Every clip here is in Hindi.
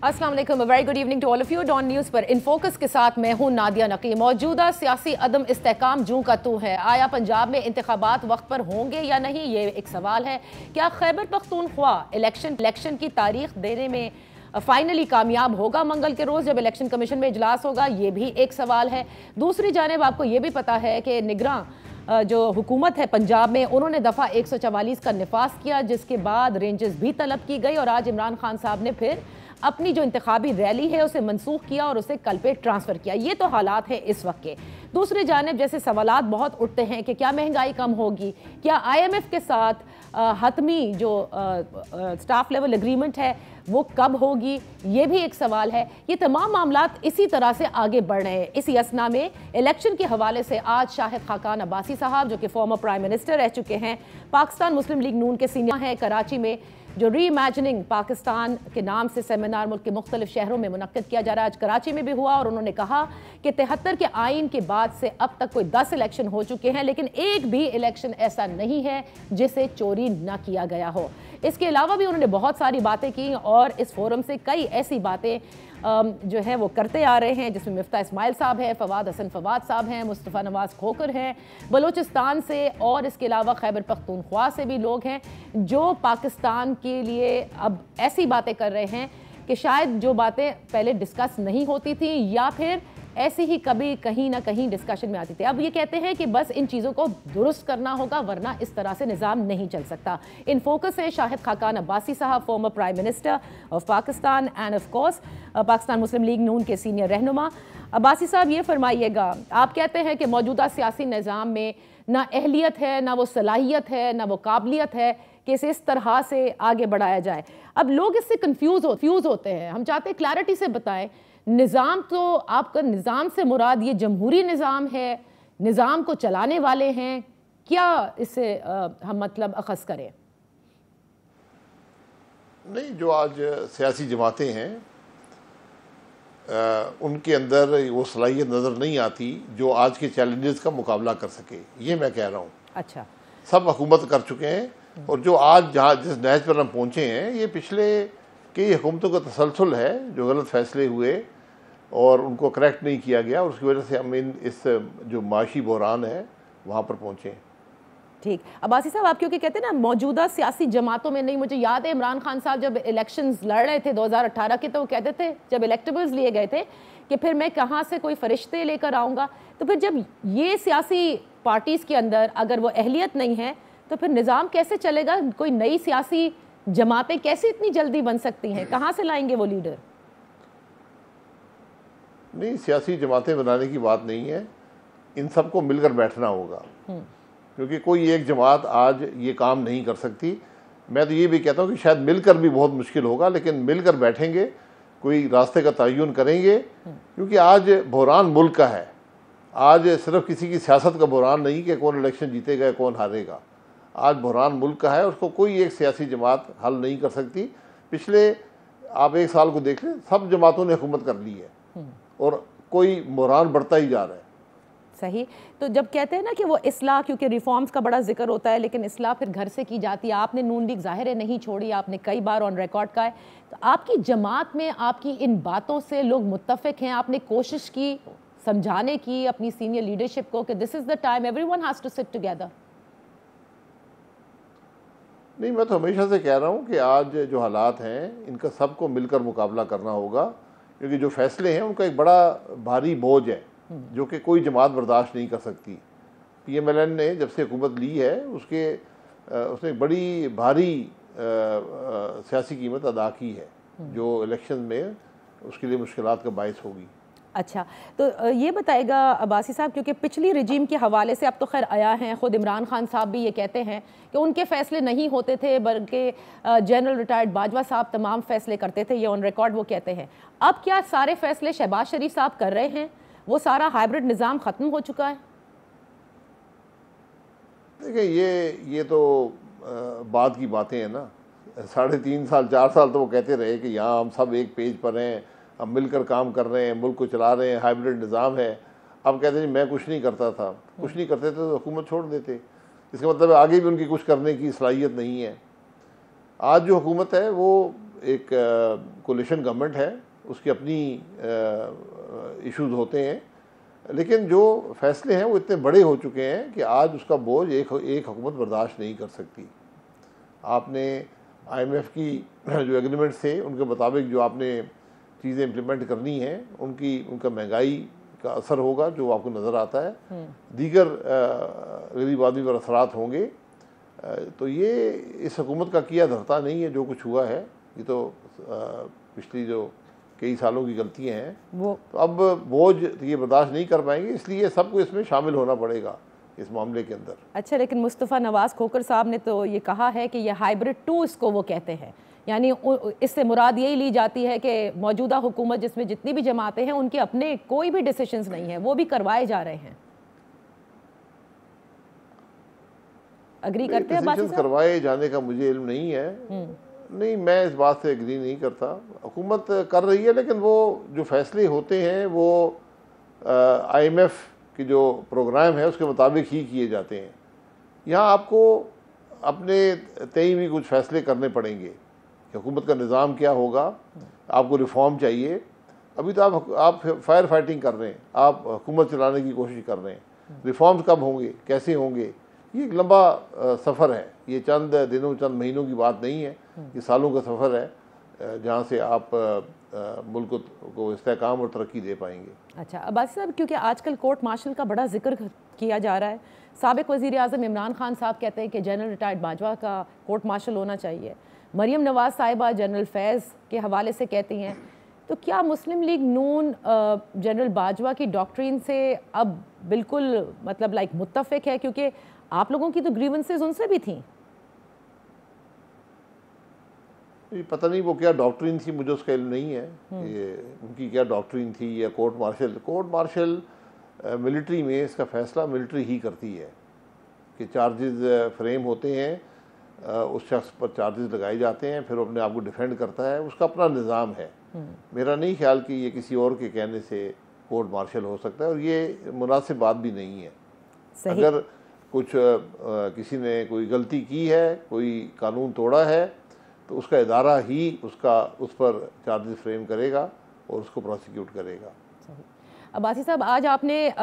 अस्सलाम वालेकुम, very good evening to all of you. Dawn news पर इन फोकस के साथ मैं हूं नादिया नकी। मौजूदा सियासी अदम इस्तेहकाम जूं का तू है। आया पंजाब में इंतखाबात वक्त पर होंगे या नहीं, ये एक सवाल है। क्या खैबर पख्तूनख्वा इलेक्शन की तारीख देने में फाइनली कामयाब होगा मंगल के रोज़ जब इलेक्शन कमीशन में इजलास होगा, ये भी एक सवाल है। दूसरी जानिब आपको ये भी पता है कि निगरान जो हुकूमत है पंजाब में, उन्होंने दफ़ा 144 का निफास किया, जिसके बाद रेंजेस भी तलब की गई और आज इमरान खान साहब ने फिर अपनी जो इंतखाबी रैली है उसे मनसूख किया और उसे कल पे ट्रांसफ़र किया। ये तो हालात है इस वक्त के। दूसरी जानिब जैसे सवालात बहुत उठते हैं कि क्या महंगाई कम होगी, क्या IMF के साथ हतमी जो स्टाफ लेवल एग्रीमेंट है वो कब होगी, ये भी एक सवाल है। ये तमाम मामलात इसी तरह से आगे बढ़ रहे हैं। इसी असना में इलेक्शन के हवाले से आज शाहिद खाकान अब्बासी साहब, जो कि फॉर्मर प्राइम मिनिस्टर रह चुके हैं, पाकिस्तान मुस्लिम लीग नून के सीनियर हैं, कराची में जो री इमेजिनिंग पाकिस्तान के नाम से सेमिनार मुल्क के मुख्तलिफ शहरों में मुनक्किद किया जा रहा है, आज कराची में भी हुआ और उन्होंने कहा कि 73 के आइन के बाद से अब तक कोई 10 इलेक्शन हो चुके हैं, लेकिन एक भी इलेक्शन ऐसा नहीं है जिसे चोरी न किया गया हो। इसके अलावा भी उन्होंने बहुत सारी बातें की और इस फोरम से कई ऐसी बातें जो है वो करते आ रहे हैं, जिसमें मिफ्ता इस्माइल साहब हैं, फवाद हसन फवाद साहब हैं, मुस्तफ़ा नवाज़ खोकर हैं बलूचिस्तान से, और इसके अलावा खैबर पख्तूनख्वा से भी लोग हैं जो पाकिस्तान के लिए अब ऐसी बातें कर रहे हैं कि शायद जो बातें पहले डिस्कस नहीं होती थी या फिर ऐसी ही कभी कहीं ना कहीं डिस्कशन में आती थी, अब ये कहते हैं कि बस इन चीज़ों को दुरुस्त करना होगा वरना इस तरह से निज़ाम नहीं चल सकता। इन फोकस है शाहिद खाकान अब्बासी साहब, former prime minister of Pakistan and of course Pakistan Muslim League Noon के सीनियर रहनुमा। अब्बासी साहब, ये फरमाइएगा, आप कहते हैं कि मौजूदा सियासी निज़ाम में ना अहलियत है, ना वो सलाहियत है, ना वो काबिलियत है कि इसे इस तरह से आगे बढ़ाया जाए। अब लोग इससे कंफ्यूज होते हैं। हम चाहते हैं क्लैरिटी से बताएं, निज़ाम तो आपका निज़ाम से मुराद ये जमहूरी निज़ाम है, निज़ाम को चलाने वाले हैं, क्या इससे हम मतलब अखज़ करें? नहीं, जो आज सियासी जमातें हैं उनके अंदर वो सलाहियत नज़र नहीं आती जो आज के चैलेंजेस का मुकाबला कर सके, ये मैं कह रहा हूँ। अच्छा, सब हुकूमत कर चुके हैं और जो आज जहाँ जिस नहज पर हम पहुँचे हैं, ये पिछले कई हुकूमतों का तसलसल है जो गलत फैसले हुए और उनको करेक्ट नहीं किया गया और उसकी वजह से हम इस जो माशी बहरान है वहाँ पर पहुँचे। ठीक। अब्बासी साहब, आप क्योंकि कहते हैं ना मौजूदा सियासी जमातों में नहीं, मुझे याद है इमरान खान साहब जब इलेक्शंस लड़ रहे थे 2018 के, तो वो कहते थे जब इलेक्टेबल्स लिए गए थे कि फिर मैं कहाँ से कोई फरिश्ते लेकर आऊँगा। तो फिर जब ये सियासी पार्टीज़ के अंदर अगर वो अहलियत नहीं है तो फिर निज़ाम कैसे चलेगा? कोई नई सियासी जमातें कैसे इतनी जल्दी बन सकती हैं? कहाँ से लाएंगे वो लीडर? नहीं, सियासी जमातें बनाने की बात नहीं है, इन सबको मिलकर बैठना होगा, क्योंकि कोई एक जमात आज ये काम नहीं कर सकती। मैं तो ये भी कहता हूँ कि शायद मिलकर भी बहुत मुश्किल होगा, लेकिन मिलकर बैठेंगे, कोई रास्ते का तयन करेंगे, क्योंकि आज बहरान मुल्क का है। आज सिर्फ किसी की सियासत का बहरान नहीं कि कौन इलेक्शन जीतेगा कौन हारेगा, आज बहरान मुल्क का है, उसको कोई एक सियासी जमात हल नहीं कर सकती। पिछले आप एक साल को देख लें, सब जमातों ने हुकूमत कर ली है और कोई बहरान बढ़ता ही जा रहा है। सही। तो जब कहते हैं ना कि वो इस्लाह, क्योंकि रिफॉर्म्स का बड़ा जिक्र होता है, लेकिन इस्लाह फिर घर से की जाती है। आपने नून लीग ज़ाहिर है नहीं छोड़ी, आपने कई बार ऑन रिकॉर्ड कहा है। तो आपकी जमात में आपकी इन बातों से लोग मुत्तफिक हैं? आपने कोशिश की समझाने की अपनी सीनियर लीडरशिप को कि this is the time everyone has to sit together? नहीं, मैं तो हमेशा से कह रहा हूँ कि आज जो हालात हैं इनका सबको मिलकर मुकाबला करना होगा, क्योंकि जो फैसले हैं उनका एक बड़ा भारी बोझ है जो कि कोई जमात बर्दाश्त नहीं कर सकती। PMLN ने जब से हुकूमत ली है उसने बड़ी भारी सियासी कीमत अदा की है जो इलेक्शन में उसके लिए मुश्किलात का बायस होगी। अच्छा, तो ये बताएगा अब्बासी साहब, क्योंकि पिछली रजीम के हवाले से अब तो खैर आया है, ख़ुद इमरान खान साहब भी ये कहते हैं कि उनके फ़ैसले नहीं होते थे बल्कि जनरल रिटायर्ड बाजवा साहब तमाम फ़ैसले करते थे, ये ऑन रिकॉर्ड वो कहते हैं। अब क्या सारे फ़ैसले शहबाज शरीफ साहब कर रहे हैं? वो सारा हाइब्रिड निज़ाम ख़त्म हो चुका है? देखिए, ये तो बाद की बातें हैं ना। 3.5 साल 4 साल तो वो कहते रहे कि यहाँ हम सब एक पेज पर हैं, हम मिलकर काम कर रहे हैं, मुल्क को चला रहे हैं, हाइब्रिड निज़ाम है। अब कहते हैं मैं कुछ नहीं करता था, कुछ नहीं करते थे तो हुकूमत छोड़ देते। इसका मतलब आगे भी उनकी कुछ करने की सलाहियत नहीं है। आज जो हुकूमत है वो एक कोलिशन गवर्नमेंट है, उसकी अपनी इश्यूज होते हैं, लेकिन जो फैसले हैं वो इतने बड़े हो चुके हैं कि आज उसका बोझ एक हुकूमत बर्दाश्त नहीं कर सकती। आपने IMF की जो एग्रीमेंट थे उनके मुताबिक जो आपने चीज़ें इम्प्लीमेंट करनी हैं, उनका महंगाई का असर होगा जो आपको नज़र आता है, दीगर गरीब आदमी पर असरात होंगे। तो ये इस हुकूमत का किया धरता नहीं है जो कुछ हुआ है, ये तो पिछली जो कई सालों की गलतियां हैं वो, तो अब बोझ ये बर्दाश्त नहीं कर पाएंगे, इसलिए सबको इसमें शामिल होना पड़ेगा इस मामले के अंदर। अच्छा, लेकिन मुस्तफ़ा नवाज़ खोखर साहब ने तो ये कहा है कि ये हाइब्रिड 2 इसको वो कहते हैं, यानी इससे मुराद यही ली जाती है कि मौजूदा हुकूमत जिसमें जितनी भी जमातें हैं उनके अपने कोई भी डिसीजंस नहीं है, वो भी करवाए जा रहे हैं। अग्री करते हैं? डिसीजंस करवाए जाने का मुझे इल्म नहीं है, नहीं, मैं इस बात से एग्री नहीं करता। हुकूमत कर रही है, लेकिन वो जो फैसले होते हैं वो IMF की जो प्रोग्राम है उसके मुताबिक ही किए जाते हैं। यहाँ आपको अपने तय भी कुछ फैसले करने पड़ेंगे कि हुकूमत का निज़ाम क्या होगा, आपको रिफॉर्म चाहिए। अभी तो आप फायर फाइटिंग कर रहे हैं, आप हुकूमत चलाने की कोशिश कर रहे हैं, रिफॉर्म्स कब होंगे, कैसे होंगे, ये एक लंबा सफ़र है, ये चंद दिनों चंद महीनों की बात नहीं है, ये सालों का सफ़र है जहाँ से आप मुल्क को इस्तेहकाम और तरक्की दे पाएंगे। अच्छा अब्बासी साहब, क्योंकि आजकल कोर्ट मार्शल का बड़ा जिक्र किया जा रहा है, साबिक वज़ीर आज़म इमरान खान साहब कहते हैं कि जनरल रिटायर्ड बाजवा का कोर्ट मार्शल होना चाहिए, मरियम नवाज़ साहिबा जनरल फैज़ के हवाले से कहती हैं, तो क्या मुस्लिम लीग नून जनरल बाजवा की डॉक्ट्रिन से अब बिल्कुल मतलब लाइक मुत्तफ़िक है? क्योंकि आप लोगों की तो ग्रीवेंसेस उनसे भी थी। पता नहीं वो क्या डॉक्ट्रिन थी, मुझे उसका इल्म नहीं है कि उनकी क्या डॉक्ट्रिन थी या कोर्ट मार्शल मिलिट्री में इसका फैसला मिलिट्री ही करती है कि चार्जेस फ्रेम होते हैं, उस शख्स पर चार्जेस लगाए जाते हैं, फिर वो अपने आप को डिफेंड करता है, उसका अपना निज़ाम है। मेरा नहीं ख्याल कि ये किसी और के कहने से कोर्ट मार्शल हो सकता है, और ये मुनासिब बात भी नहीं है। अगर कुछ किसी ने कोई गलती की है, कोई कानून तोड़ा है, तो उसका इदारा ही उस पर चार्जेस फ्रेम करेगा और उसको प्रोसिक्यूट करेगा। अब्बासी साहब, आज आपने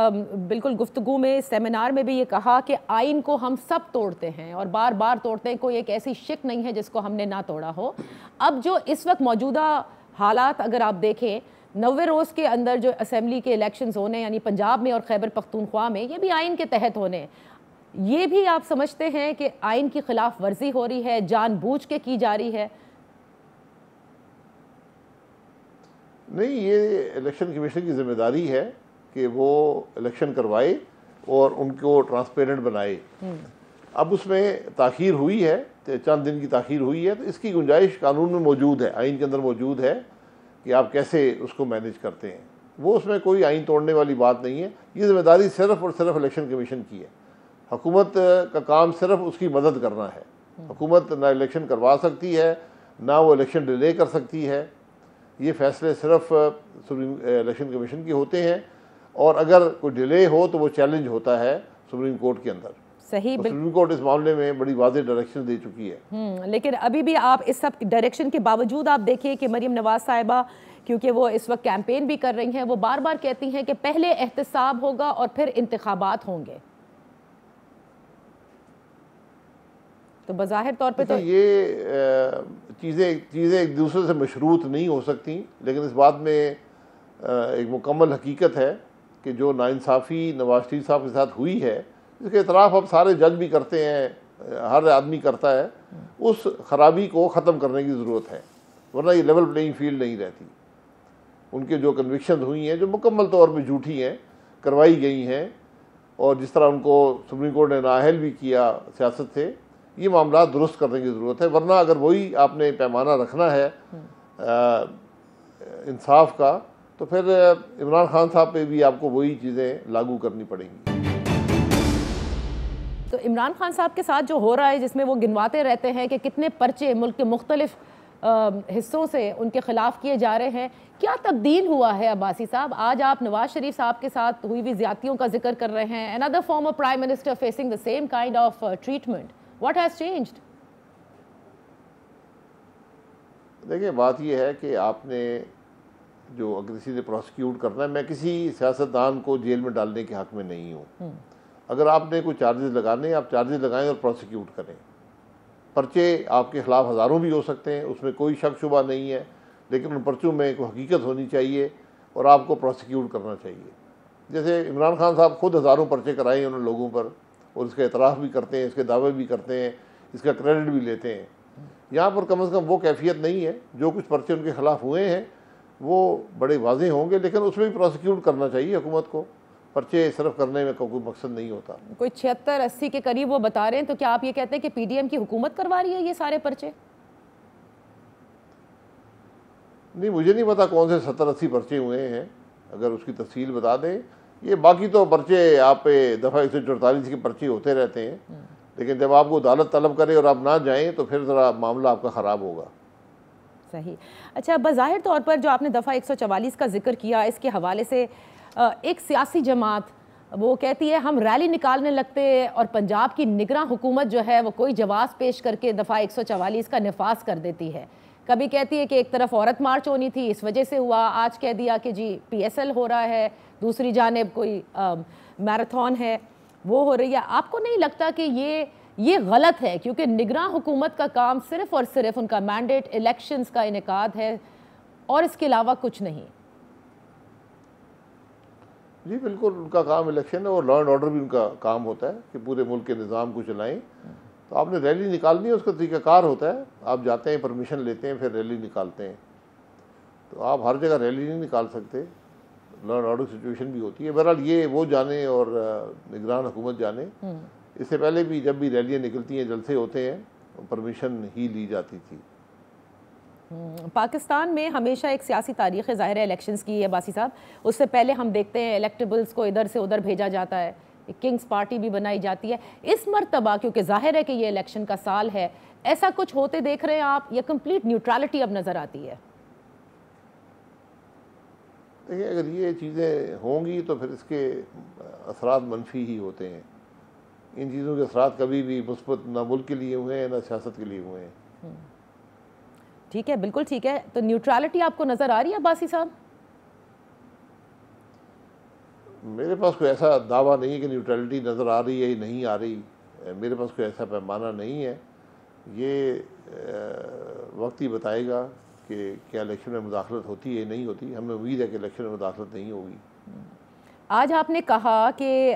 बिल्कुल गुफ्तगू में, सेमिनार में भी ये कहा कि आइन को हम सब तोड़ते हैं और बार बार तोड़ते हैं, कोई एक ऐसी शिक नहीं है जिसको हमने ना तोड़ा हो। अब जो इस वक्त मौजूदा हालात अगर आप देखें, 90 रोज़ के अंदर जो असम्बली के इलेक्शंस होने, यानी पंजाब में और खैबर पख्तूनख्वा में, ये भी आइन के तहत होने, ये भी आप समझते हैं कि आइन की खिलाफ वर्जी हो रही है, जानबूझ के की जा रही है? नहीं, ये इलेक्शन कमीशन की जिम्मेदारी है कि वो इलेक्शन करवाए और उनको ट्रांसपेरेंट बनाए। अब उसमें ताख़ीर हुई है, चंद दिन की ताख़ीर हुई है, तो इसकी गुंजाइश कानून में मौजूद है, आइन के अंदर मौजूद है कि आप कैसे उसको मैनेज करते हैं। वो उसमें कोई आइन तोड़ने वाली बात नहीं है। ये जिम्मेदारी सिर्फ़ और सिर्फ इलेक्शन कमीशन की है। हुकूमत का काम सिर्फ उसकी मदद करना है। हुकूमत ना इलेक्शन करवा सकती है, ना वो इलेक्शन डिले कर सकती है। ये फैसले सिर्फ इलेक्शन कमीशन के होते हैं, और अगर कोई डिले हो तो वो चैलेंज होता है सुप्रीम कोर्ट के अंदर। सही, सुप्रीम कोर्ट इस मामले में बड़ी वाज़ेह डायरेक्शन दे चुकी है। लेकिन अभी भी आप इस सब डायरेक्शन के बावजूद आप देखिए कि मरियम नवाज साहिबा, क्योंकि वो इस वक्त कैंपेन भी कर रही हैं, वो बार बार कहती हैं कि पहले एहतसाब होगा और फिर इंतखाबात होंगे। तो बज़ाहिर तौर पे तो ये चीज़ें एक दूसरे से मशरूत नहीं हो सकती, लेकिन इस बात में एक मुकम्मल हकीकत है कि जो नाइंसाफ़ी नवाज शरीफ साहब के साथ हुई है, इसके इतराफ़ अब सारे जज भी करते हैं, हर आदमी करता है। उस ख़राबी को ख़त्म करने की ज़रूरत है, वरना ये लेवल प्लेइंग फील्ड नहीं रहती। उनके जो कन्विक्शन हुई हैं, जो मुकम्मल तौर पर झूठी हैं, करवाई गई हैं, और जिस तरह उनको सुप्रीम कोर्ट ने नाअहल भी किया सियासत से, ये मामला दुरुस्त करने की ज़रूरत है। वरना अगर वही आपने पैमाना रखना है इंसाफ का, तो फिर इमरान खान साहब पे भी आपको वही चीज़ें लागू करनी पड़ेंगी। तो इमरान खान साहब के साथ जो हो रहा है, जिसमें वो गिनवाते रहते हैं कि कितने पर्चे मुल्क के मुख्तलिफ हिस्सों से उनके खिलाफ किए जा रहे हैं, क्या तब्दील हुआ है अब्बासी साहब? आज आप नवाज शरीफ साहब के साथ हुई हुई ज्यादतियों का जिक्र कर रहे हैं, another farmer prime minister facing the same kind of treatment. What has changed? देखिए बात यह है कि आपने जो अगर किसी ने प्रोसिक्यूट करना है, मैं किसी सियासतदान को जेल में डालने के हक में नहीं हूँ। अगर आपने कोई चार्जेस लगाने, आप चार्जेस लगाएं और प्रोसिक्यूट करें। पर्चे आपके खिलाफ हज़ारों भी हो सकते हैं, उसमें कोई शक शुबा नहीं है, लेकिन उन पर्चों में एक हकीकत होनी चाहिए और आपको प्रोसिक्यूट करना चाहिए। जैसे इमरान खान साहब खुद हज़ारों पर्चे कराए उन लोगों पर और इसका एतराफ़ भी करते हैं, इसके दावे भी करते हैं, इसका क्रेडिट भी लेते हैं। यहाँ पर कम से कम वो कैफियत नहीं है। जो कुछ पर्चे उनके खिलाफ हुए हैं वो बड़े वाज़ेह होंगे, लेकिन उसमें भी प्रोसिक्यूट करना चाहिए हुकूमत को। पर्चे सिर्फ करने में कोई मकसद नहीं होता। कोई 76-80 के करीब वो बता रहे हैं, तो क्या आप ये कहते हैं कि पीडीएम की हुकूमत करवा रही है ये सारे पर्चे? नहीं, मुझे नहीं पता कौन से 70-80 पर्चे हुए हैं, अगर उसकी तफसील बता दें। ये बाकी तो पर्चे आप पे दफ़ा 144 के पर्चे होते रहते हैं, लेकिन जब आपको अदालत तलब करे और आप ना जाएं तो फिर ज़रा मामला आपका ख़राब होगा। सही। अच्छा, बज़ाहिर तौर पर जो आपने दफ़ा 144 का जिक्र किया, इसके हवाले से एक सियासी जमात वो कहती है हम रैली निकालने लगते हैं और पंजाब की निगरान हुकूमत जो है वो कोई जवाब पेश करके दफ़ा 144 का नफाज कर देती है। कभी कहती है कि एक तरफ औरत मार्च होनी थी, इस वजह से हुआ, आज कह दिया कि जी PSL हो रहा है, दूसरी जानिब कोई मैराथन है वो हो रही है। आपको नहीं लगता कि ये गलत है? क्योंकि निगरान हुकूमत का काम सिर्फ और सिर्फ उनका मैंडेट इलेक्शंस का इनेकाद है और इसके अलावा कुछ नहीं। जी बिल्कुल, उनका काम इलेक्शन है और लॉ एंड ऑर्डर भी उनका काम होता है कि पूरे मुल्क के निज़ाम को चलाएं। तो आपने रैली निकालनी है, उसका तरीक़ाकार होता है। आप जाते हैं, परमिशन लेते हैं, फिर रैली निकालते हैं। तो आप हर जगह रैली नहीं निकाल सकते, लॉ एंड ऑर्डर सिचुएशन भी होती है। बहरहाल ये वो जाने और निगरान हुकूमत जाने, इससे पहले भी जब भी रैलियाँ निकलती हैं, जलसे होते हैं, परमिशन ही ली जाती थी। पाकिस्तान में हमेशा एक सियासी तारीख़ है, ज़ाहिर है इलेक्शंस की है बासी साहब। उससे पहले हम देखते हैं इलेक्टेबल्स को इधर से उधर भेजा जाता है, किंग्स पार्टी भी बनाई जाती है। इस मरतबा क्योंकि ज़ाहिर है कि ये इलेक्शन का साल है, ऐसा कुछ होते देख रहे हैं आप या कंप्लीट न्यूट्रलिटी अब नज़र आती है? देखिए, अगर ये चीज़ें होंगी तो फिर इसके असरात मनफी ही होते हैं। इन चीज़ों के असरात कभी भी मुस्बत ना मुल्क के लिए हुए हैं ना सियासत के लिए हुए हैं। ठीक है, बिल्कुल ठीक है। तो न्यूट्रलिटी आपको नज़र आ रही है बासी साहब? मेरे पास कोई ऐसा दावा नहीं है कि न्यूट्रलिटी नज़र आ रही है या नहीं आ रही। मेरे पास कोई ऐसा पैमाना नहीं है। ये वक्त ही बताएगा कि क्या इलेक्शन में मुदाखलत होती है नहीं होती। हमें उम्मीद है कि इलेक्शन में मुदाखलत नहीं होगी। आज आपने कहा कि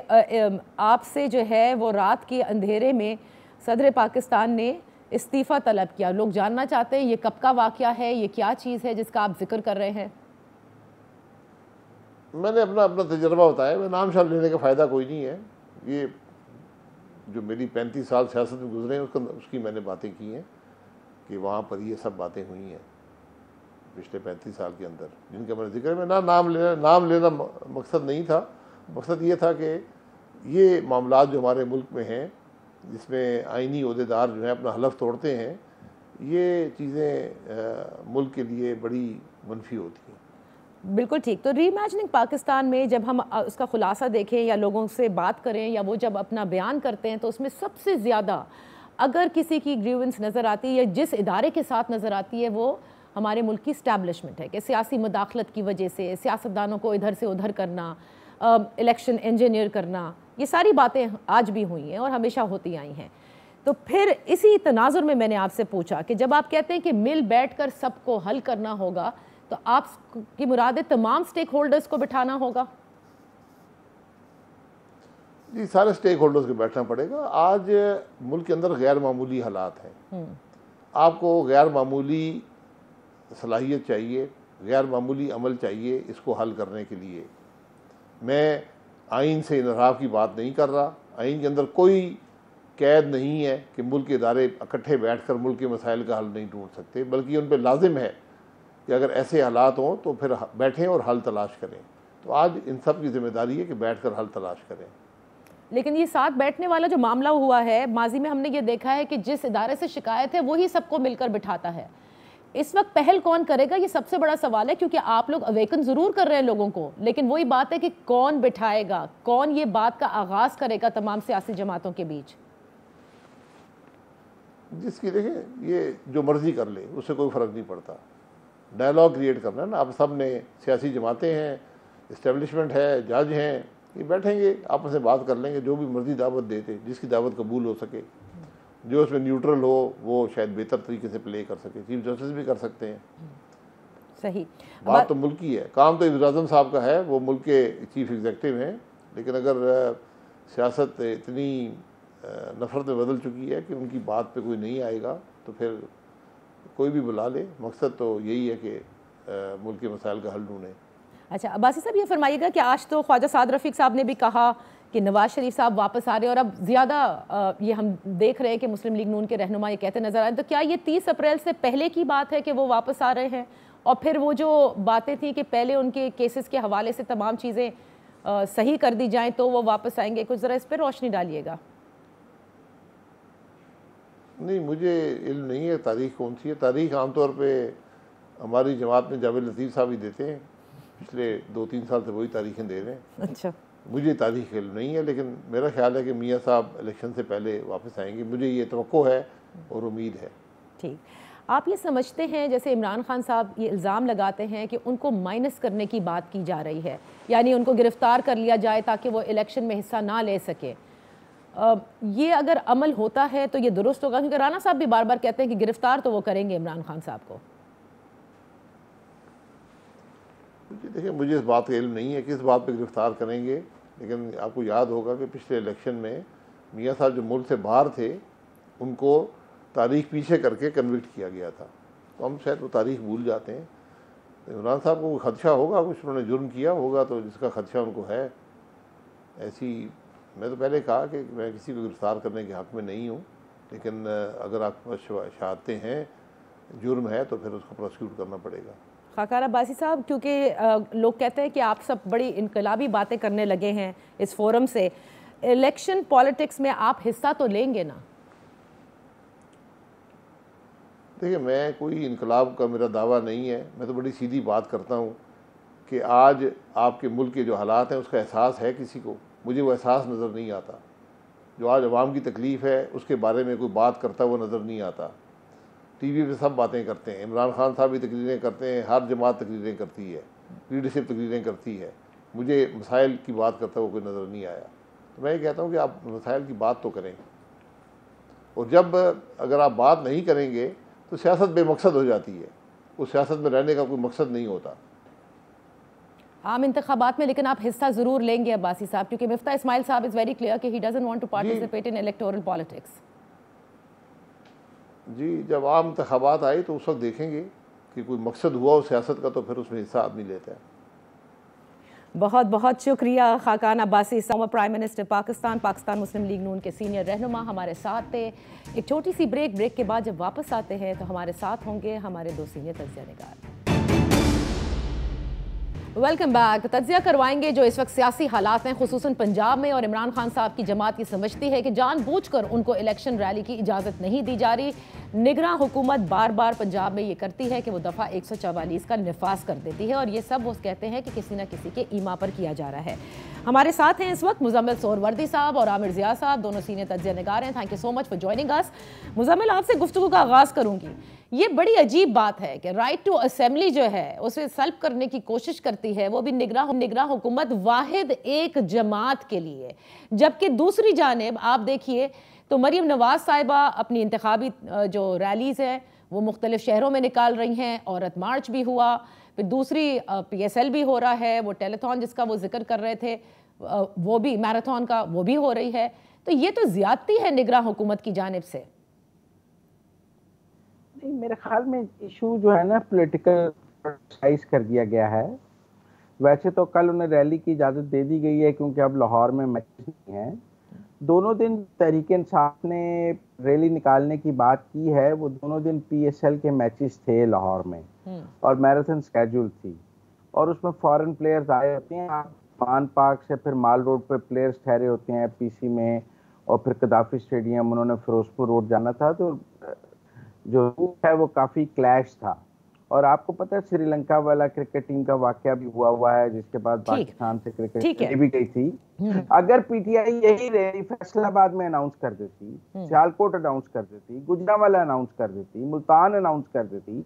आपसे जो है वो रात के अंधेरे में सदर पाकिस्तान ने इस्तीफ़ा तलब किया। लोग जानना चाहते हैं ये कब का वाक़या है, ये क्या चीज़ है जिसका आप जिक्र कर रहे हैं? मैंने अपना तजर्बा बताया। मैं नाम शाम लेने का फ़ायदा कोई नहीं है। ये जो मेरी 35 साल सियासत में गुजरे हैं उसकी मैंने बातें की हैं कि वहाँ पर ये सब बातें हुई हैं पिछले 35 साल के अंदर, जिनका मैंने जिक्र है। मैं नाम लेना मकसद नहीं था। मकसद ये था कि ये मामला जो हमारे मुल्क में हैं, जिसमें आइनी ओहदेदार जो है अपना हलफ तोड़ते हैं, ये चीज़ें मुल्क के लिए बड़ी मनफी होती हैं। बिल्कुल ठीक। तो रीइमेजिनिंग पाकिस्तान में जब हम उसका खुलासा देखें या लोगों से बात करें या वो जब अपना बयान करते हैं, तो उसमें सबसे ज़्यादा अगर किसी की ग्रीवेंस नज़र आती है या जिस इदारे के साथ नज़र आती है, वो हमारे मुल्क की इस्टेब्लिशमेंट है कि सियासी मुदाखलत की वजह से सियासतदानों को इधर से उधर करना, इलेक्शन इंजीनियर करना, ये सारी बातें आज भी हुई हैं और हमेशा होती आई हैं। तो फिर इसी तनाजुर में मैंने आपसे पूछा कि जब आप कहते हैं कि मिल बैठकर सबको हल करना होगा, तो आपकी मुराद तमाम स्टेक होल्डर्स को बिठाना होगा? जी, सारे स्टेक होल्डर्स को बैठना पड़ेगा। आज मुल्क के अंदर गैर मामूली हालात हैं। आपको गैर मामूली सलाहियत चाहिए, गैर मामूली अमल चाहिए इसको हल करने के लिए। मैं आइन से इनहराफ की बात नहीं कर रहा। आइन के अंदर कोई कैद नहीं है कि मुल्क के इदारे इकट्ठे बैठकर मुल्क के मसाइल का हल नहीं ढूंढ सकते, बल्कि उन पर लाजिम है कि अगर ऐसे हालात हों तो फिर बैठें और हल तलाश करें। तो आज इन सब की जिम्मेदारी है कि बैठकर हल तलाश करें। लेकिन ये साथ बैठने वाला जो मामला हुआ है, माजी में हमने ये देखा है कि जिस इदारे से शिकायत है वही सबको मिलकर बिठाता है। इस वक्त पहल कौन करेगा, ये सबसे बड़ा सवाल है, क्योंकि आप लोग अवेकन ज़रूर कर रहे हैं लोगों को, लेकिन वही बात है कि कौन बिठाएगा, कौन ये बात का आगाज़ करेगा तमाम सियासी जमातों के बीच? जिसकी देखें ये जो मर्जी कर ले उससे कोई फ़र्क नहीं पड़ता। डायलॉग क्रिएट करना है ना। आप सब ने सियासी जमातें हैं, इस्टेब्लिशमेंट है, जज हैं, ये बैठेंगे आपस में बात कर लेंगे, जो भी मर्जी दावत देते, जिसकी दावत कबूल हो सके, जो उसमें न्यूट्रल हो वो शायद बेहतर तरीके से प्ले कर सके। चीफ जस्टिस भी कर सकते हैं। सही बात तो मुल्क की है, काम तो वज़ीर आज़म साहब का है, वो मुल्क के चीफ एग्जीक्यूटिव हैं। लेकिन अगर सियासत इतनी नफरत में बदल चुकी है कि उनकी बात पे कोई नहीं आएगा तो फिर कोई भी बुला ले। मकसद तो यही है कि मुल्क के मसाइल का हल ढूंढें। अच्छा अब्बासी साहब, ये फरमाइएगा कि आज तो ख्वाजा साद रफ़ीक साहब ने भी कहा कि नवाज शरीफ साहब वापस आ रहे हैं, और अब ज़्यादा ये हम देख रहे हैं कि मुस्लिम लीग नून के रहनुमा ये कहते नज़र आ रहे हैं, तो क्या ये 30 अप्रैल से पहले की बात है कि वो वापस आ रहे हैं? और फिर वो जो बातें थी कि पहले उनके केसेस के हवाले से तमाम चीज़ें सही कर दी जाएं तो वो वापस आएंगे, कुछ ज़रा इस पर रोशनी डालिएगा। नहीं, मुझे इल्म नहीं है तारीख कौन सी है। तारीख आमतौर पे हमारी जमात में जावेद लतीफ़ साहब ही देते हैं, पिछले 2-3 साल से वही तारीखें दे रहे हैं। अच्छा, मुझे तारीख इल्म नहीं है, लेकिन मेरा ख्याल है कि मियाँ साहब इलेक्शन से पहले वापस आएंगे, मुझे ये तवक्को है और उम्मीद है। ठीक, आप ये समझते हैं जैसे इमरान खान साहब ये इल्ज़ाम लगाते हैं कि उनको माइनस करने की बात की जा रही है, यानी उनको गिरफ़्तार कर लिया जाए ताकि वो इलेक्शन में हिस्सा ना ले सके, ये अगर अमल होता है तो ये दुरुस्त होगा? क्योंकि राना साहब भी बार बार कहते हैं कि गिरफ़्तार तो वो करेंगे इमरान खान साहब को। देखिए, मुझे इस बात का इल्म नहीं है किस बात पे गिरफ़्तार करेंगे, लेकिन आपको याद होगा कि पिछले इलेक्शन में मियाँ साहब जो मुल्क से बाहर थे उनको तारीख पीछे करके कन्विक्ट किया गया था, तो हम शायद वो तारीख भूल जाते हैं। इमरान साहब को खदशा होगा, कुछ उन्होंने जुर्म किया होगा तो जिसका खदशा उनको है। ऐसी मैं तो पहले कहा कि मैं किसी को गिरफ़्तार करने के हक़ में नहीं हूँ, लेकिन अगर आप शहादतें हैं, जुर्म है, तो फिर उसको प्रोसिक्यूट करना पड़ेगा। खाकान अब्बासी साहब, क्योंकि लोग कहते हैं कि आप सब बड़ी इनकलाबी बातें करने लगे हैं इस फोरम से, इलेक्शन पॉलिटिक्स में आप हिस्सा तो लेंगे ना? देखिए, मैं कोई इनकलाब का मेरा दावा नहीं है। मैं तो बड़ी सीधी बात करता हूँ कि आज आपके मुल्क के जो हालात हैं उसका एहसास है किसी को? मुझे वो एहसास नज़र नहीं आता। जो आज अवाम की तकलीफ़ है उसके बारे में कोई बात करता हुआ नज़र नहीं आता। टीवी पे सब बातें करते हैं, इमरान खान साहब भी तकरीरें करते हैं, हर जमात तकरीरें करती है, लीडरशिप तकरीरें करती है। मुझे मसाइल की बात करता हुआ कोई नज़र नहीं आया। तो मैं ये कहता हूँ कि आप मसाइल की बात तो करें, और जब अगर आप बात नहीं करेंगे तो सियासत बेमकसद हो जाती है। उस सियासत में रहने का कोई मकसद नहीं होता आम इंतखाबात में। लेकिन आप हिस्सा ज़रूर लेंगे अब्बासी साहब, क्योंकि मिफ्ता इस्माइल साहब इज़ वेरी क्लियर कि he doesn't want to participate in electoral politics. जी, जब आम इंतखाबात आए तो उस वक्त देखेंगे कि कोई मकसद हुआ उस सियासत का, तो फिर उसमें हिस्सा आदमी लेता है। बहुत बहुत शुक्रिया Khaqan Abbasi, former prime minister Pakistan, Pakistan Muslim League Noon के सीनियर रहनुमा, हमारे साथ थे। एक छोटी सी ब्रेक के बाद जब वापस आते हैं तो हमारे साथ होंगे हमारे 2 सीनियर तज्ज़िया निगार। Welcome back. तज्ज़िया करवाएंगे जो इस वक्त सियासी हालात हैं खुसूसन पंजाब में, और इमरान खान साहब की जमात ये समझती है कि जानबूझकर उनको इलेक्शन रैली की इजाज़त नहीं दी जा रही। निगरां हुकूमत बार बार पंजाब में ये करती है कि वो दफ़ा 144 का निफाज कर देती है, और ये सब वो कहते हैं कि किसी न किसी के ईमा पर किया जा रहा है। हमारे साथ हैं इस वक्त मुजम्मिल सोहरवर्दी साहब और आमिर ज़िया साहब, दोनों सीनियर तज्ज़िया निगार हैं। Thank you so much for joining us. Muzammil, आपसे गुफ्तगू का आगाज़ करूँगी। ये बड़ी अजीब बात है कि राइट टू असेंबली जो है उसे सल्ब करने की कोशिश करती है, वो भी निगरां हुकूमत वाहिद एक जमात के लिए, जबकि दूसरी जानिब आप देखिए तो मरीम नवाज साहिबा अपनी इंतखाबी जो रैलीज़ हैं वो मुख्तलिफ शहरों में निकाल रही हैं। औरत मार्च भी हुआ, फिर दूसरी PSL भी हो रहा है, वो टेलीथॉन जिसका वो जिक्र कर रहे थे वो भी, मैराथन का वो भी हो रही है। तो ये तो ज़्यादती है निगरां हुकूमत की जानिब से। नहीं, मेरे ख्याल में इशू जो है ना पॉलिटिकल साइज कर दिया गया है। वैसे तो कल उन्हें रैली की इजाज़त दे दी गई है क्योंकि अब लाहौर में मैचेस नहीं हैं। दोनों दिन तहरीक इंसाफ ने रैली निकालने की बात की है, वो दोनों दिन PSL के मैचेस थे लाहौर में और मैराथन स्केड्यूल थी, और उसमें फॉरेन प्लेयर्स आए होते हैं। मान पार्क से फिर माल रोड पर प्लेयर्स ठहरे होते हैं PC में, और फिर कदाफी स्टेडियम उन्होंने फिरोजपुर रोड जाना था। तो जो है वो काफ़ी क्लैश था, और आपको पता है श्रीलंका वाला क्रिकेट टीम का वाकया भी हुआ है, जिसके बाद पाकिस्तान से क्रिकेट चली भी गई थी। अगर पीटीआई यही रैली फैसलाबाद में अनाउंस कर देती, सियालकोट अनाउंस कर देती, गुजरांवाला अनाउंस कर देती, मुल्तान अनाउंस कर देती,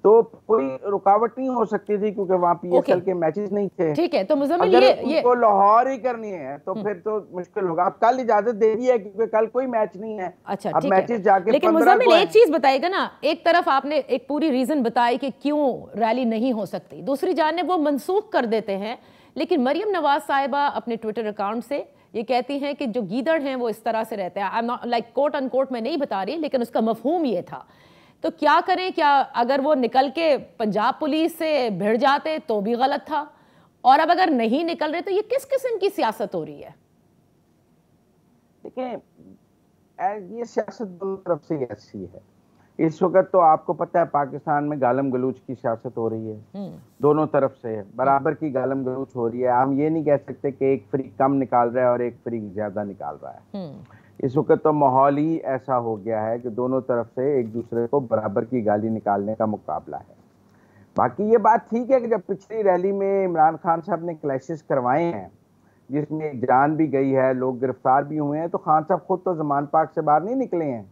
तो कोई रुकावट नहीं हो सकती थी, क्योंकि वहाँ पीएसएल के मैचेस नहीं थे। ठीक है, तो मुज़म्मिल अगर ये उनको लाहौर ही करनी है तो फिर तो मुश्किल होगा। अब कल इजाजत दे दी है क्योंकि कल कोई मैच नहीं है। अच्छा, अब मैचेस जाके लेकिन मुज़म्मिल एक चीज बताएगा ना, एक तरफ आपने एक पूरी रीजन बताई कि क्यों रैली नहीं हो सकती, दूसरी जानिब वो मनसूख कर देते हैं। लेकिन मरियम नवाज साहिबा अपने ट्विटर अकाउंट से ये कहती हैं कि जो गीदड़ हैं वो इस तरह से रहते हैं। I am not like quote unquote में नहीं बता रही, लेकिन उसका मफहूम ये था। तो क्या करें, क्या अगर वो निकल के पंजाब पुलिस से भिड़ जाते तो भी गलत था, और अब अगर नहीं निकल रहे तो ये किस किस्म की सियासत हो रही है? देखिए, ये सियासत दोनों तरफ से ऐसी है। इस वक्त तो आपको पता है पाकिस्तान में गालम गलूच की सियासत हो रही है, दोनों तरफ से बराबर की गालम गलूच हो रही है। हम ये नहीं कह सकते कि एक फरीक कम निकाल रहा है और एक फरीक ज्यादा निकाल रहा है। इस वक्त तो माहौल ही ऐसा हो गया है कि दोनों तरफ से एक दूसरे को बराबर की गाली निकालने का मुकाबला है। बाकी ये बात ठीक है कि जब पिछली रैली में इमरान खान साहब ने क्लैशेस करवाए हैं, जिसमें जान भी गई है, लोग गिरफ्तार भी हुए हैं, तो खान साहब खुद तो जमान पाक से बाहर नहीं निकले हैं,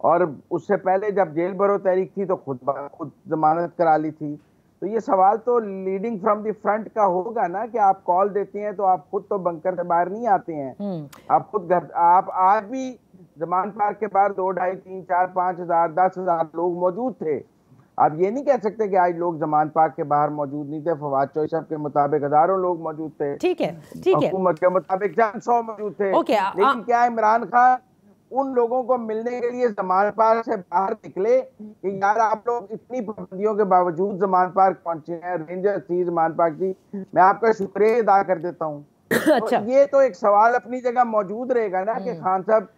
और उससे पहले जब जेल भरो तहरीक थी तो खुद जमानत करा ली थी। तो ये सवाल तो लीडिंग फ्रॉम द फ्रंट का होगा ना, कि आप कॉल देते हैं तो आप खुद तो बंकर से बाहर नहीं आते हैं। आप खुद घर, आप आज भी जमान पार्क के बाहर 2, 2.5, 3, 4, 5 हजार 10 हजार लोग मौजूद थे। आप ये नहीं कह सकते कि आज लोग जमान पार्क के बाहर मौजूद नहीं थे। फवाद चौधरी साहब के मुताबिक हजारों लोग मौजूद थे। ठीक है, हुकूमत के मुताबिक 100 मौजूद थे। लेकिन क्या इमरान खान उन लोगों को मिलने के लिए जमान पार्क से बाहर निकले कि यार आप लोग इतनी पाबंदियों के बावजूद जमान पार्क पहुंचे हैं, रेंजर थी जमान पार्क थी, मैं आपका शुक्रिया अदा कर देता हूँ। अच्छा। तो ये तो एक सवाल अपनी जगह मौजूद रहेगा ना कि खान साहब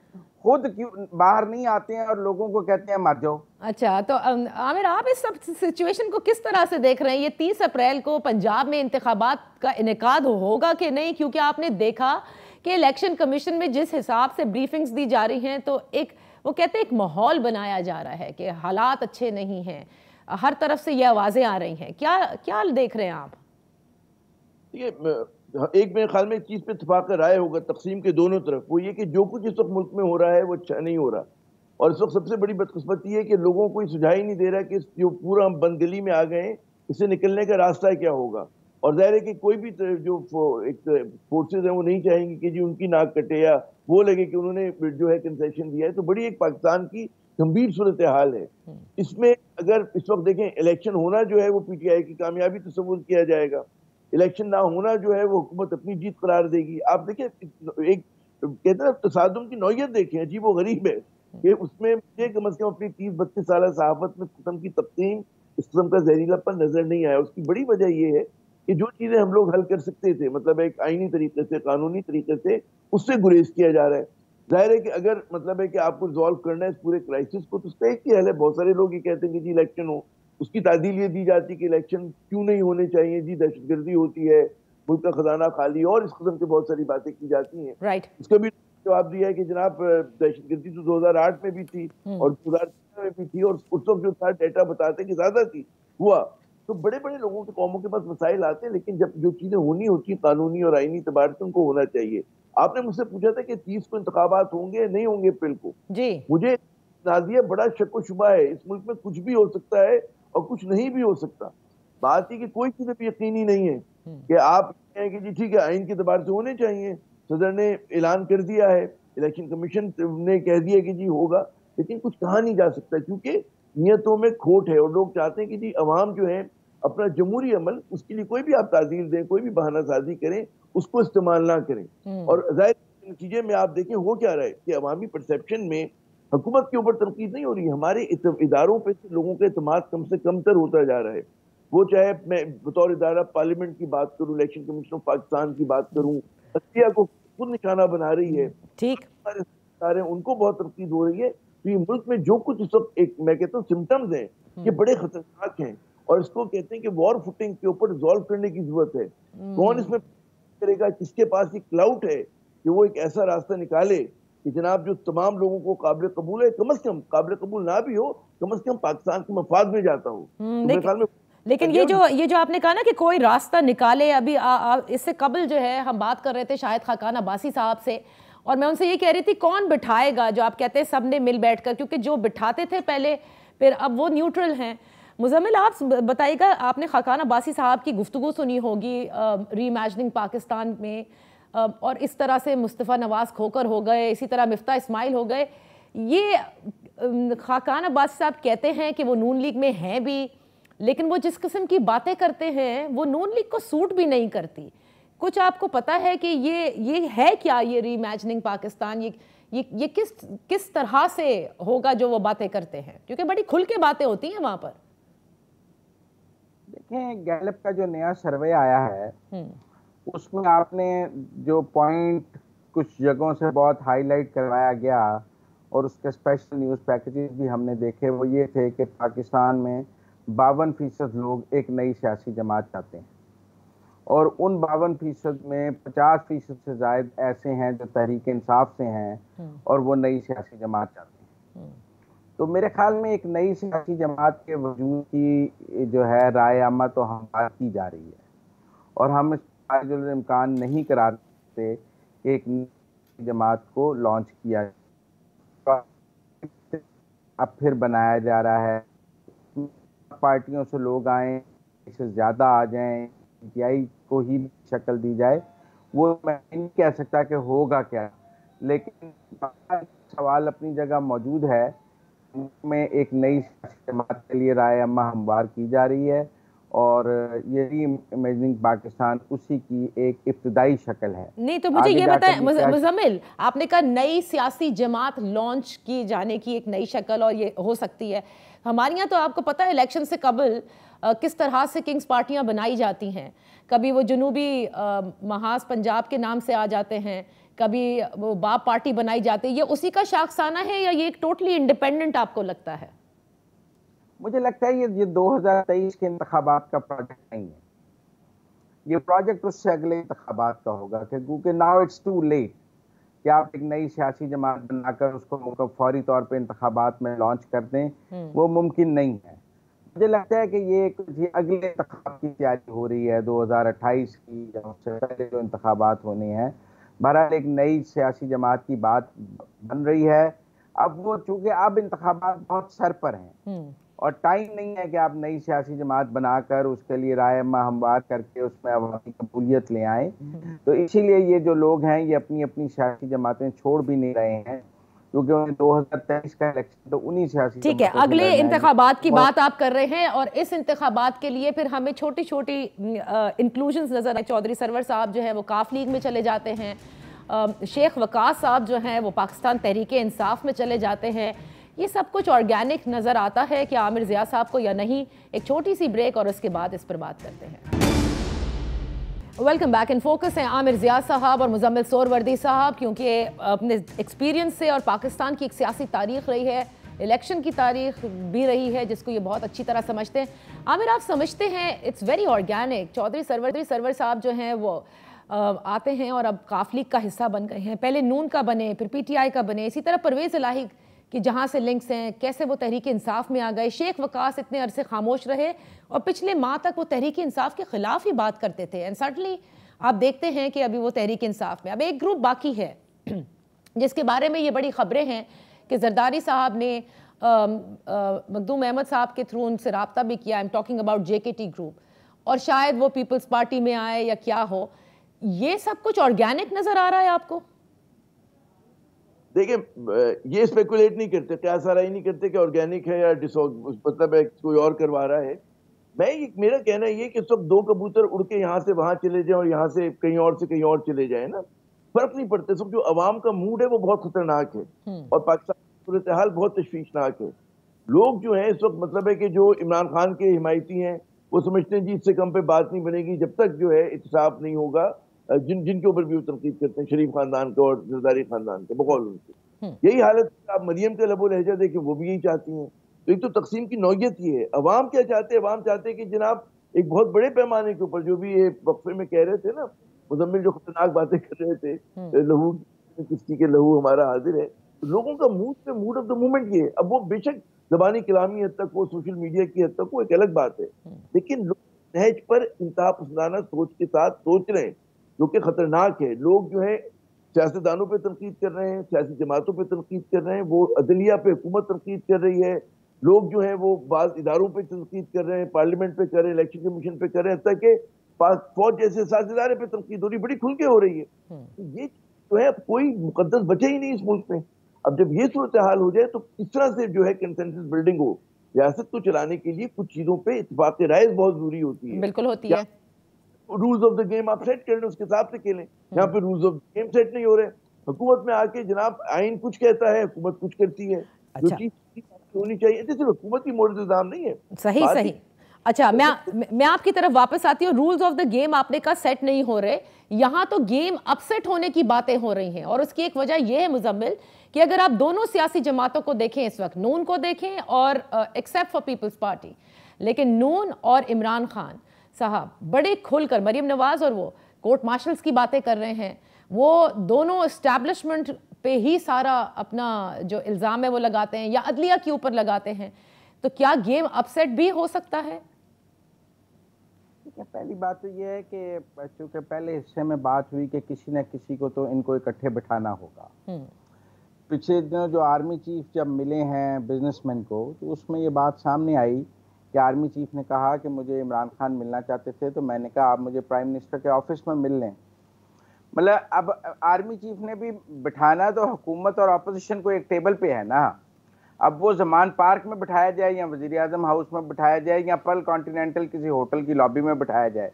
खुद क्यों बाहर नहीं आते हैं और लोगों को कहते हैं मर जाओ। अच्छा, तो आमिर आप इस सब सिचुएशन को किस तरह से देख रहे हैं? ये 30 अप्रैल को पंजाब में इंतखाबात का इनेकाद होगा कि नहीं? क्योंकि आपने देखा कि इलेक्शन कमीशन में जिस हिसाब से ब्रीफिंग्स दी जा रही हैं, तो एक वो कहते हैं एक माहौल बनाया जा रहा है कि हालात अच्छे नहीं हैं, हर तरफ से ये आवाज़ें आ रही हैं। क्या क्या देख रहे हैं आप? ये एक मेरे ख्याल में एक चीज़ पे इत्तेफाक राय होगा तकसीम के दोनों तरफ, वो ये कि जो कुछ इस वक्त मुल्क में हो रहा है वो अच्छा नहीं हो रहा। और इस वक्त सबसे बड़ी बदकिस्मती है कि लोगों को सुझाव ही नहीं दे रहा कि जो पूरा हम बंदगली में आ गए इससे निकलने का रास्ता क्या होगा। और जाहिर है कि कोई भी जो एक फोर्सेज हैं वो नहीं चाहेंगे कि जी उनकी नाक कटे या वो लगे कि उन्होंने जो है कंसेशन दिया है। तो बड़ी एक पाकिस्तान की गंभीर सूरत हाल है। इसमें अगर इस वक्त देखें इलेक्शन होना जो है वो पीटीआई की कामयाबी तस्वुर किया जाएगा, इलेक्शन ना होना जो है वो हुकूमत अपनी जीत करार देगी। आप देखिए एक कहते हैं तसादुम की नौयत देखें, अजीब व गरीब है कि उसमें मुझे कम से कम अपनी 30-32 साल सहाफत में किस्म की तक़सीम इस किस्म का जहरीलापन नजर नहीं आया। उसकी बड़ी वजह यह है कि जो चीजें हम लोग हल कर सकते थे, मतलब एक आईनी तरीके से, कानूनी तरीके से, उससे गुरेज किया जा रहा है। जाहिर है कि अगर मतलब है कि आपको रिजॉल्व करना है इस पूरे क्राइसिस को, तो उसका एक ही हल है। बहुत सारे लोग ये कहते हैं कि जी इलेक्शन हो, उसकी तादील ये दी जाती है कि इलेक्शन क्यों नहीं होने चाहिए, जी दहशतगर्दी होती है, मुल्क का खजाना खाली, और इस किस्म की बहुत सारी बातें की जाती हैं। उसका भी जवाब दिया है कि जनाब दहशतगर्दी तो 2008 में भी थी और 2013 में भी थी, और उस वक्त जो था डेटा बताते कि ज्यादा थी हुआ। तो बड़े बड़े लोगों के कौमों के पास मसाइल आते हैं, लेकिन जब जो चीजें होनी होती है कानूनी और आईनी तबार से, उनको होना चाहिए। आपने मुझसे पूछा था कि 30 को इंतखाबात होंगे नहीं होंगे अप्रैल को जी। मुझे नाज़िया बड़ा शक व शुबा है। इस मुल्क में कुछ भी हो सकता है और कुछ नहीं भी हो सकता। बात ही कि कोई चीज भी यकीनी नहीं है कि आप कहें कि जी ठीक है आइन के तबार से होने चाहिए। सदर ने ऐलान कर दिया है, इलेक्शन कमीशन ने कह दिया कि जी होगा, लेकिन कुछ कहा नहीं जा सकता क्योंकि नियतों में खोट है और लोग चाहते हैं कि जी अवाम जो है अपना जमहूरी अमल, उसके लिए कोई भी आप ताज़ीर दें, कोई भी बहानासाजी करें, उसको इस्तेमाल ना करें। और जाहिर नतीजे में आप देखें हो क्या रहा है कि अवामी परसेप्शन में हुकूमत के ऊपर तनकीद नहीं हो रही है, हमारे इदारों पे लोगों का एतमाद कम से कम तर होता जा रहा है। वो चाहे मैं बतौर इदारा पार्लियामेंट की बात करूं, इलेक्शन कमीशन ऑफ पाकिस्तान की बात करूं, अदलिया को खुद निशाना बना रही है, ठीक हमारे उनको बहुत तनकीद हो रही है। तो ये मुल्क में जो कुछ इस वक्त एक मैं कहता हूँ सिम्टम्स हैं, ये बड़े खतरनाक हैं और इसको कहते हैं कि वॉर फुटिंग के ऊपर रिजॉल्व करने की जरूरत है। कौन इसमें करेगा, किसके पास ये क्लाउट है कि वो एक ऐसा रास्ता निकाले कि जनाब जो तमाम लोगों को काबिल कबूल है, कम से कम काबिल कबूल ना भी हो, कम से कम पाकिस्तान के मफाद में जाता हो। तो मेरे ख्याल में लेकिन ये जो आपने कहा ना कि कोई रास्ता निकाले, अभी इससे कबल जो है हम बात कर रहे थे शाहिद खाकान अब्बासी साहब से, और मैं उनसे ये कह रही थी कौन बिठाएगा, जो आप कहते हैं सब ने मिल बैठकर, क्योंकि जो बिठाते थे पहले फिर अब वो न्यूट्रल हैं। मुजम्मिल, आप बताइएगा, आपने खाकान अब्बासी साहब की गुफ्तगू सुनी होगी रीइमेजिनिंग पाकिस्तान में, और इस तरह से मुस्तफ़ा नवाज खोकर हो गए, इसी तरह मिफ्ता इस्माइल हो गए। ये खाकान अब्बासी साहब कहते हैं कि वो नून लीग में हैं भी, लेकिन वो जिस किस्म की बातें करते हैं वो नून लीग को सूट भी नहीं करती। कुछ आपको पता है कि ये है क्या, ये रीइमेजिनिंग पाकिस्तान, ये किस तरह से होगा जो वो बातें करते हैं, क्योंकि बड़ी खुल के बातें होती हैं वहां पर। देखें, गैलप का जो नया सर्वे आया है उसमें आपने जो पॉइंट कुछ जगहों से बहुत हाईलाइट करवाया गया और उसके स्पेशल न्यूज़ पैकेजेस भी हमने देखे, वो ये थे कि पाकिस्तान में 52% लोग एक नई सियासी जमात चाहते हैं, और उन 52% में 50% से ज़ायद ऐसे हैं जो तहरीक इंसाफ से हैं और वो नई सियासी जमात चाहते हैं। तो मेरे ख्याल में एक नई सियासी जमात के वजूद की जो है राय आमा तो हम बात की जा रही है, और हम इस इम्कान नहीं करार सकते कि एक नई जमात को लॉन्च किया, अब फिर बनाया जा रहा है, पार्टियों से लोग आए, इससे ज़्यादा आ जाएं, पीटीआई को ही शक्ल दी जाए, वो मैं नहीं कह सकता कि होगा क्या, लेकिन सवाल अपनी जगह मौजूद है। में एक नई जमात के लिए राय अम्मा हमवार की जा रही है, और ये रीइमेजिनिंग पाकिस्तान उसी की एक इब्तिदाई शक्ल है। नहीं तो मुझे ये बताएं मुजम्मिल, आपने कहा नई सियासी जमात लॉन्च की जाने की एक नई शक्ल, और ये हो सकती है। हमारे यहाँ तो आपको पता है इलेक्शन से कबल किस तरह से किंग्स पार्टियां बनाई जाती हैं, कभी वो जनूबी महाज पंजाब के नाम से आ जाते हैं, कभी वो बाप पार्टी बनाई जाती है। ये उसी का शाखसाना है या ये एक टोटली इंडिपेंडेंट आपको लगता है? मुझे लगता है ये 2023 के इंतखाबात का प्रोजेक्ट नहीं है, ये प्रोजेक्ट उससे अगले इंतखाबात का होगा, क्योंकि नाउ इट्स टू लेट कि आप एक नई सियासी जमात बनाकर उसको फौरी तौर पे इंतखाबात में लॉन्च कर दें, वो मुमकिन नहीं है। मुझे लगता है कि ये अगले इंतखाब की तैयारी हो रही है 2028 की, या उससे पहले जो इंतखाबात होने हैं। बहरहाल एक नई सियासी जमात की बात बन रही है। अब वो चूंकि अब इंतखाबात बहुत सर पर हैं और टाइम नहीं है कि आप नई सियासी जमात बनाकर उसके लिए राय हमवार करके उसमें अवामी कबूलियत ले आए, तो इसीलिए ये जो लोग हैं ये अपनी अपनी सियासी जमातें छोड़ भी नहीं रहे हैं, क्योंकि 2023 का इलेक्शन तो उन्हीं सियासी, ठीक है, अगले इंतखाबात की बात आप कर रहे हैं, और इस इंतखाबात के लिए फिर हमें छोटी छोटी इंक्लूजन्स नजर आए। चौधरी सरवर साहब जो है वो काफ लीग में चले जाते हैं, शेख वकास साहब जो हैं वो पाकिस्तान तहरीक इंसाफ में चले जाते हैं। ये सब कुछ ऑर्गेनिक नजर आता है कि आमिर ज़िया साहब को या नहीं? एक छोटी सी ब्रेक और उसके बाद इस पर बात करते हैं। Welcome back. इन फोकस हैं आमिर ज़िया साहब और मुजम्मिल सोहरवर्दी साहब, क्योंकि अपने एक्सपीरियंस से, और पाकिस्तान की एक सियासी तारीख रही है, इलेक्शन की तारीख भी रही है, जिसको ये बहुत अच्छी तरह समझते हैं। आमिर, आप समझते हैं it's very organic, Chaudhry Sarwar साहब जो हैं वो आते हैं और अब काफ लीग का हिस्सा बन गए हैं, पहले नून का बने, फिर पीटीआई का बने, इसी तरह परवेज़ इलाही कि जहाँ से लिंक्स हैं, कैसे वो तहरीक इंसाफ में आ गए। शेख वकास इतने अरसे खामोश रहे और पिछले माह तक वो तहरीक इंसाफ के खिलाफ ही बात करते थे, एंड सडनली आप देखते हैं कि अभी वो तहरीक इंसाफ में। अब एक ग्रुप बाकी है जिसके बारे में ये बड़ी खबरें हैं कि जरदारी साहब ने मखदूम अहमद साहब के थ्रू उनसे रब्ता भी किया। I am talking about JKT group, और शायद वो पीपल्स पार्टी में आए या क्या हो। ये सब कुछ ऑर्गेनिक नजर आ रहा है आपको? देखिए, ये स्पेकुलेट नहीं करते, क्या सारा ही नहीं करते कि ऑर्गेनिक है या मतलब है कोई और करवा रहा है। मेरा कहना ये कि सब दो कबूतर उड़ के यहाँ से वहां चले जाए और यहाँ से कहीं और चले जाए ना, फर्क नहीं पड़ता। सब जो अवाम का मूड है वो बहुत खतरनाक है और पाकिस्तान की सूरत हाल बहुत तशवीशनाक है। लोग जो है इस वक्त मतलब है कि जो इमरान खान के हिमायती हैं वो समझते हैं जी इससे कम पे बात नहीं बनेगी जब तक जो है इत्तेसाफ नहीं होगा। जिनके ऊपर भी वो तनकीद करते हैं, शरीफ खानदान के और जरदारी खानदान के, बकौल उनके यही हालत। आप मरियम का लबो लहजा देखें, वो भी यही चाहती हैं। तो एक तो तकसीम की नौयत ये है। अवाम क्या चाहते हैं? अवाम चाहते हैं कि जनाब एक बहुत बड़े पैमाने के ऊपर, जो भी ये वक्फे में कह रहे थे ना मुजम्मिल, जो खतरनाक बातें कर रहे थे लहू, किसी के लहू हमारा हाजिर है। लोगों का मूड ऑफ द मोमेंट ये है। अब वो बेशक ज़बानी कलामी हद तक हो, सोशल मीडिया की हद तक हो, एक अलग बात है, लेकिन लोग नहज पर इंतहा पसंदाना सोच के साथ सोच रहे हैं, जो कि खतरनाक है। लोग जो है सियासतदानों पे तनकीद कर रहे हैं, सियासी जमातों पे तनकीद कर रहे हैं, वो अदलिया पे हुकूमत तनकीद कर रही है, लोग जो है वो बाज़ इदारों पे तनकीद कर रहे हैं, पार्लियामेंट पे कर रहे हैं, इलेक्शन कमीशन पे कर रहे हैं, हत्ता कि फौज जैसे साथ इदारे पे तनकीद हो रही, बड़ी खुल के हो रही है। तो ये जो है अब कोई मुकद्दस बचे ही नहीं इस मुल्क में। अब जब ये सूरत हाल हो जाए तो इस तरह से जो है कंसेंसस बिल्डिंग हो, रियासत को चलाने के लिए कुछ चीजों पे इत्तेफाक राय बहुत जरूरी होती है। बिल्कुल होती है। रूल्स ऑफ द गेम आप सेट कर लें, उसके हिसाब से खेलें। यहाँ पे rules of the game set नहीं हो रहे। हुकूमत में आके जनाब आइन कुछ कहता है, हुकूमत कुछ करती है। जो चीज होनी चाहिए, सिर्फ हुकूमत की मोड़ इंतजाम नहीं है। सही सही। अच्छा, मैं आपकी तरफ वापस आती हूँ। रूल्स ऑफ द गेम आपने कहा सेट नहीं हो रहे, यहाँ तो गेम अपसेट होने की बातें हो रही हैं, और उसकी एक वजह यह है मुजम्मिल कि अगर आप दोनों सियासी जमातों को देखें इस वक्त, नून को देखें और एक्सेप्ट फॉर पीपल्स पार्टी, लेकिन नून और इमरान खान साहब बड़े खुलकर, मरीम नवाज और वो कोर्ट मार्शल्स की बातें कर रहे हैं, वो दोनों एस्टैब्लिशमेंट पे ही सारा अपना जो इल्ज़ाम है वो लगाते हैं या अदलिया के ऊपर लगाते हैं। तो क्या गेम अपसेट भी हो सकता है? पहली बात तो ये है कि चूंकि पहले हिस्से में बात हुई कि किसी न किसी को तो इनको इकट्ठे बिठाना होगा। पिछले दिनों जो आर्मी चीफ जब मिले हैं बिजनेसमैन को, तो उसमें ये बात सामने आई कि आर्मी चीफ ने कहा कि मुझे इमरान खान मिलना चाहते थे, तो मैंने कहा आप मुझे प्राइम मिनिस्टर के ऑफिस में मिल लें। मतलब अब आर्मी चीफ ने भी बिठाना तो हुकूमत और अपोजिशन को एक टेबल पे है ना। अब वो जमान पार्क में बिठाया जाए या वज़ीर आज़म हाउस में बिठाया जाए या पर्ल कॉन्टिनेंटल किसी होटल की लॉबी में बिठाया जाए,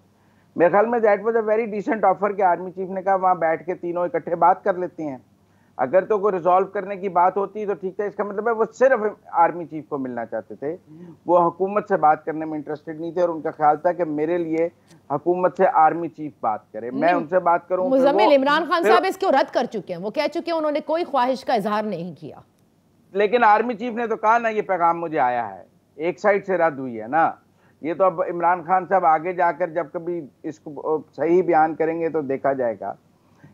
मेरे ख्याल में that was a very decent offer कि आर्मी चीफ ने कहा वहाँ बैठ के तीनों इकट्ठे बात कर लेते हैं। अगर तो कोई रिजॉल्व करने की बात होती तो ठीक है, इसका मतलब है वो सिर्फ आर्मी चीफ को मिलना चाहते थे, वो हुकूमत से बात करने में इंटरेस्टेड नहीं थे, और उनका ख्याल था कि मेरे लिए हुकूमत से आर्मी चीफ बात करे, मैं उनसे बात करूं। मुजम्मिल, इमरान खान साहब इसको रद्द कर चुके हैं, वो कह चुके हैं उन्होंने कोई ख्वाहिश का इजहार नहीं किया। लेकिन आर्मी चीफ ने तो कहा ना ये पैगाम मुझे आया है, एक साइड से रद्द हुई है ना ये। तो अब इमरान खान साहब आगे जाकर जब कभी इसको सही बयान करेंगे तो देखा जाएगा।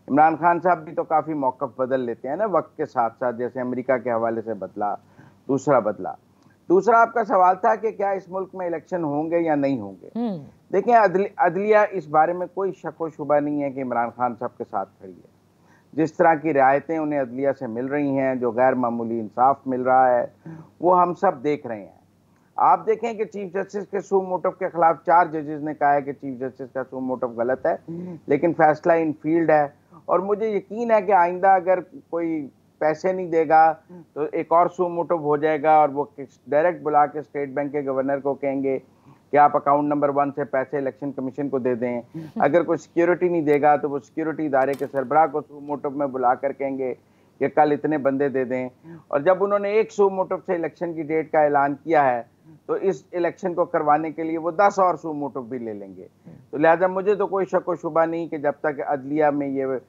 इमरान खान साहब भी तो काफ़ी मौक़िफ़ बदल लेते हैं ना वक्त के साथ साथ, जैसे अमेरिका के हवाले से बदला, दूसरा बदला। दूसरा आपका सवाल था कि क्या इस मुल्क में इलेक्शन होंगे या नहीं होंगे। देखिए, अदलिया इस बारे में कोई शक व शुबा नहीं है कि इमरान खान साहब के साथ खड़ी है। जिस तरह की रियायतें उन्हें अदलिया से मिल रही हैं, जो गैर मामूली इंसाफ मिल रहा है, वो हम सब देख रहे हैं। आप देखें कि चीफ जस्टिस के सू मोटिव के खिलाफ 4 जजेस ने कहा है कि चीफ जस्टिस का सू मोटिव गलत है, लेकिन फैसला इन फील्ड है। और मुझे यकीन है कि आइंदा अगर कोई पैसे नहीं देगा तो एक और सू मोटिव हो जाएगा, और वो डायरेक्ट बुला के स्टेट बैंक के गवर्नर को कहेंगे कि आप अकाउंट नंबर 1 से पैसे इलेक्शन कमीशन को दे दें। अगर कोई सिक्योरिटी नहीं देगा तो वो सिक्योरिटी इदारे के सरबराह को सू मोटिव में बुला कर कहेंगे कि कल इतने बंदे दे दें। और जब उन्होंने एक सू मोटिव से इलेक्शन की डेट का ऐलान किया है तो इस इलेक्शन को करवाने के लिए वो 10 और सू मोटिव भी ले लेंगे। तो लिहाजा मुझे तो कोई शक व शुबा नहीं कि जब तक अदलिया में ये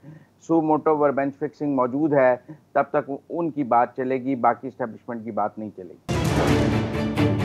सू मोटिव और बेंच फिक्सिंग मौजूद है तब तक उनकी बात चलेगी, बाकी एस्टेब्लिशमेंट की बात नहीं चलेगी।